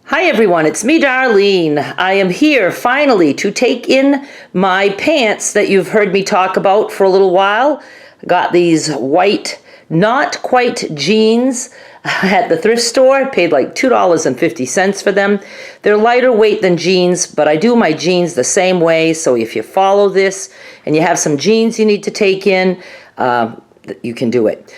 Hi everyone, it's me Darlene. I am here finally to take in my pants that you've heard me talk about for a little while. I got these white, not quite jeans at the thrift store. Paid like $2.50 for them. They're lighter weight than jeans, but I do my jeans the same way. So if you follow this and you have some jeans you need to take in, you can do it.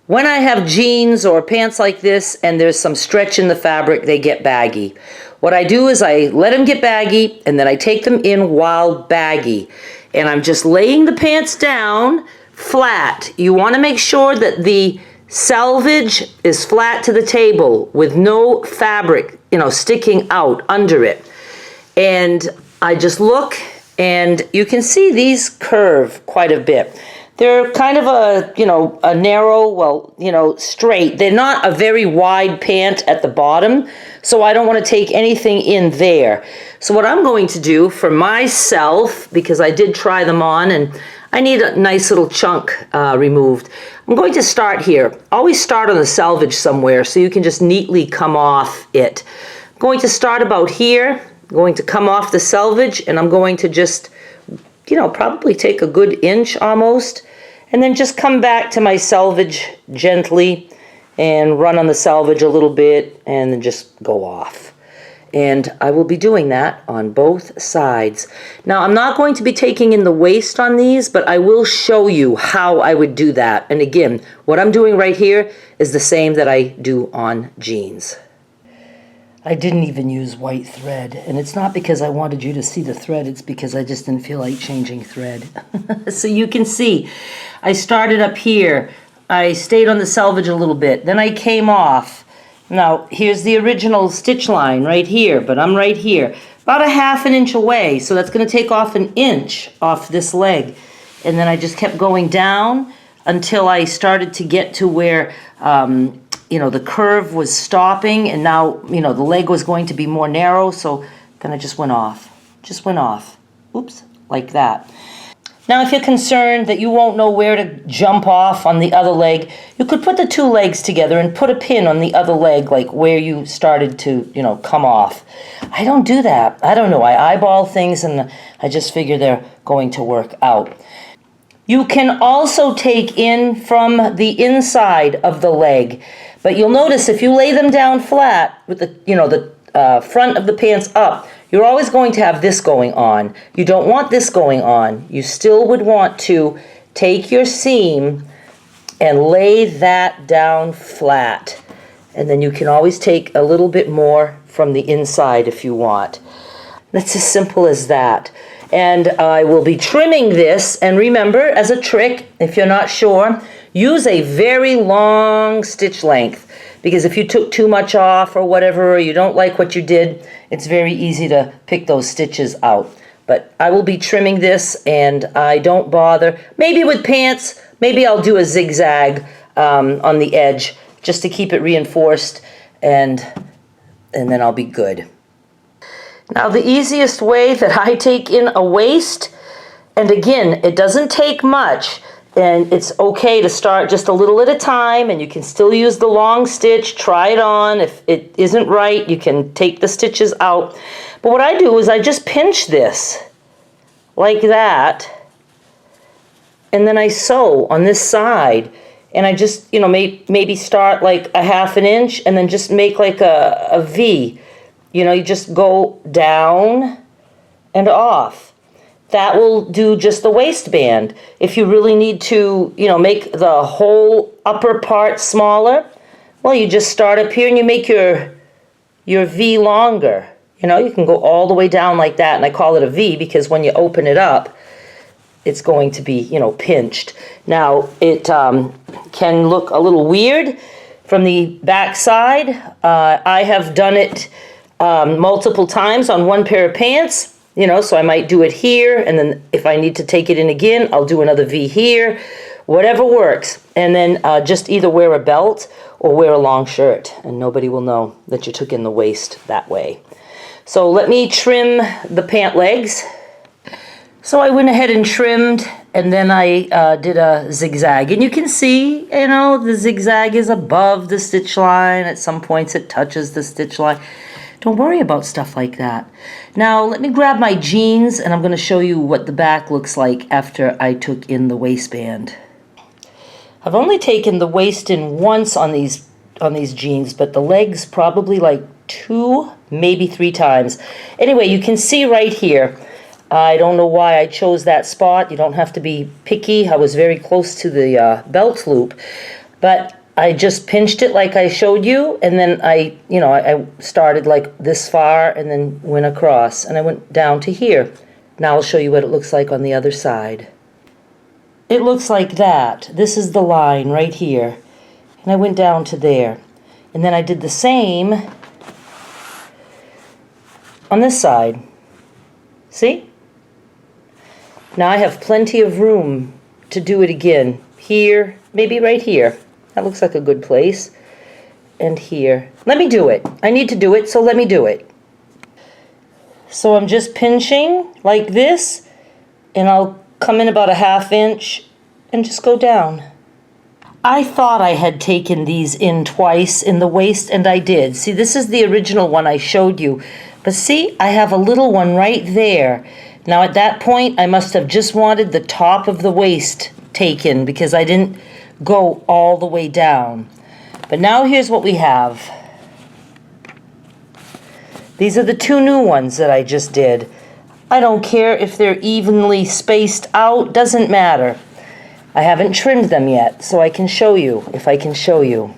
When I have jeans or pants like this and there's some stretch in the fabric, they get baggy. What I do is I let them get baggy and then I take them in while baggy. And I'm just laying the pants down flat. You want to make sure that the selvage is flat to the table with no fabric, sticking out under it. And I just look and you can see these curve quite a bit. They're kind of a narrow, straight. They're not a very wide pant at the bottom, so I don't want to take anything in there. So what I'm going to do for myself, because I did try them on and I need a nice little chunk removed, I'm going to start here. Always start on the selvage somewhere so you can just neatly come off it. I'm going to start about here, I'm going to come off the selvage, and I'm going to just probably take a good inch almost, and then just come back to my selvage gently and run on the selvage a little bit and then just go off. And I will be doing that on both sides. Now, I'm not going to be taking in the waist on these, but I will show you how I would do that. And again, what I'm doing right here is the same that I do on jeans. I didn't even use white thread, and it's not because I wanted you to see the thread, it's because I just didn't feel like changing thread. So you can see, I started up here, I stayed on the selvage a little bit, then I came off. Now, here's the original stitch line right here, but I'm right here, about a half an inch away, so that's going to take off an inch off this leg. And then I just kept going down until I started to get to where the curve was stopping, and now, the leg was going to be more narrow, so then I just went off. Oops, like that. Now, if you're concerned that you won't know where to jump off on the other leg, you could put the two legs together and put a pin on the other leg, like where you started to, come off. I don't do that. I don't know. I eyeball things, and I just figure they're going to work out. You can also take in from the inside of the leg. But you'll notice if you lay them down flat with the front of the pants up, you're always going to have this going on. You don't want this going on. You still would want to take your seam and lay that down flat. And then you can always take a little bit more from the inside if you want. That's as simple as that. And I will be trimming this, and remember, as a trick, if you're not sure, use a very long stitch length, because if you took too much off or whatever, or you don't like what you did, it's very easy to pick those stitches out. But I will be trimming this, and I don't bother. Maybe with pants, maybe I'll do a zigzag on the edge just to keep it reinforced, and then I'll be good. Now, the easiest way that I take in a waist, and again, it doesn't take much, and it's okay to start just a little at a time, and you can still use the long stitch, try it on. If it isn't right, you can take the stitches out. But what I do is I just pinch this like that, and then I sew on this side, and I just, maybe start like a half an inch, and then just make like a V. You just go down and off. That will do just the waistband. If you really need to, make the whole upper part smaller, well, you just start up here and you make your V longer. You can go all the way down like that, and I call it a V because when you open it up, it's going to be, pinched. Now, it can look a little weird from the back side. I have done it multiple times on one pair of pants, so I might do it here, and then if I need to take it in again, I'll do another V here, whatever works. And then just either wear a belt or wear a long shirt, and nobody will know that you took in the waist that way. So let me trim the pant legs. So I went ahead and trimmed, and then I did a zigzag. And you can see, the zigzag is above the stitch line. At some points it touches the stitch line. Don't worry about stuff like that. Now, let me grab my jeans, and I'm going to show you what the back looks like after I took in the waistband. I've only taken the waist in once on these jeans, but the legs probably like 2, maybe 3 times. Anyway, you can see right here. I don't know why I chose that spot. You don't have to be picky. I was very close to the belt loop, but I just pinched it like I showed you, and then I started like this far and then went across, and I went down to here. Now I'll show you what it looks like on the other side. It looks like that. This is the line right here, and I went down to there, and then I did the same on this side. See? Now I have plenty of room to do it again. Here, maybe right here. That looks like a good place. And here. Let me do it. I need to do it, so let me do it. So I'm just pinching like this, and I'll come in about a 1/2 inch and just go down. I thought I had taken these in twice in the waist, and I did. See, this is the original one I showed you. But see, I have a little one right there. Now at that point, I must have just wanted the top of the waist taken because I didn't go all the way down. But now here's what we have. These are the 2 new ones that I just did. I don't care if they're evenly spaced out, doesn't matter. I haven't trimmed them yet, so I can show you, if I can show you.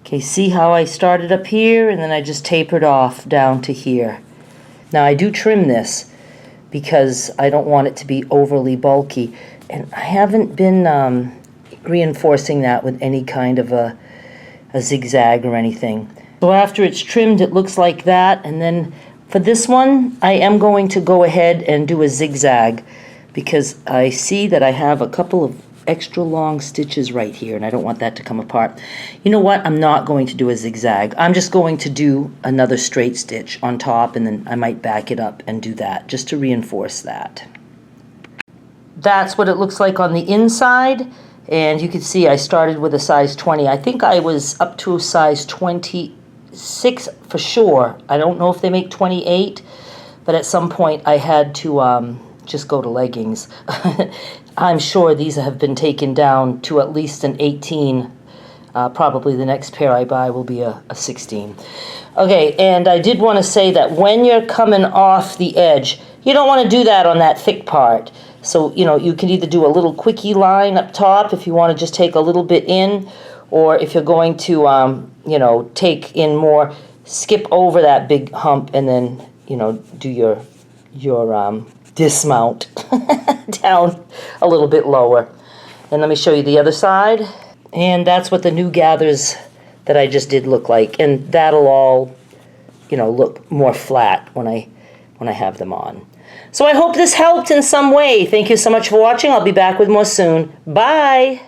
Okay, see how I started up here and then I just tapered off down to here. Now I do trim this because I don't want it to be overly bulky, and I haven't been reinforcing that with any kind of a zigzag or anything. So after it's trimmed, it looks like that, and then for this one, I am going to go ahead and do a zigzag because I see that I have a couple of extra long stitches right here, and I don't want that to come apart. You know what? I'm not going to do a zigzag. I'm just going to do another straight stitch on top, and then I might back it up and do that just to reinforce that. That's what it looks like on the inside, and you can see I started with a size 20. I think I was up to a size 26 for sure. I don't know if they make 28, but at some point I had to just go to leggings. I'm sure these have been taken down to at least an 18. Probably the next pair I buy will be a 16. Okay, and I did want to say that when you're coming off the edge, you don't want to do that on that thick part. So, you can either do a little quickie line up top if you want to just take a little bit in, or if you're going to, take in more, skip over that big hump and then, do your dismount down a little bit lower. And let me show you the other side. And that's what the new gathers that I just did look like. And that'll all, look more flat when I have them on. So I hope this helped in some way. Thank you so much for watching. I'll be back with more soon. Bye!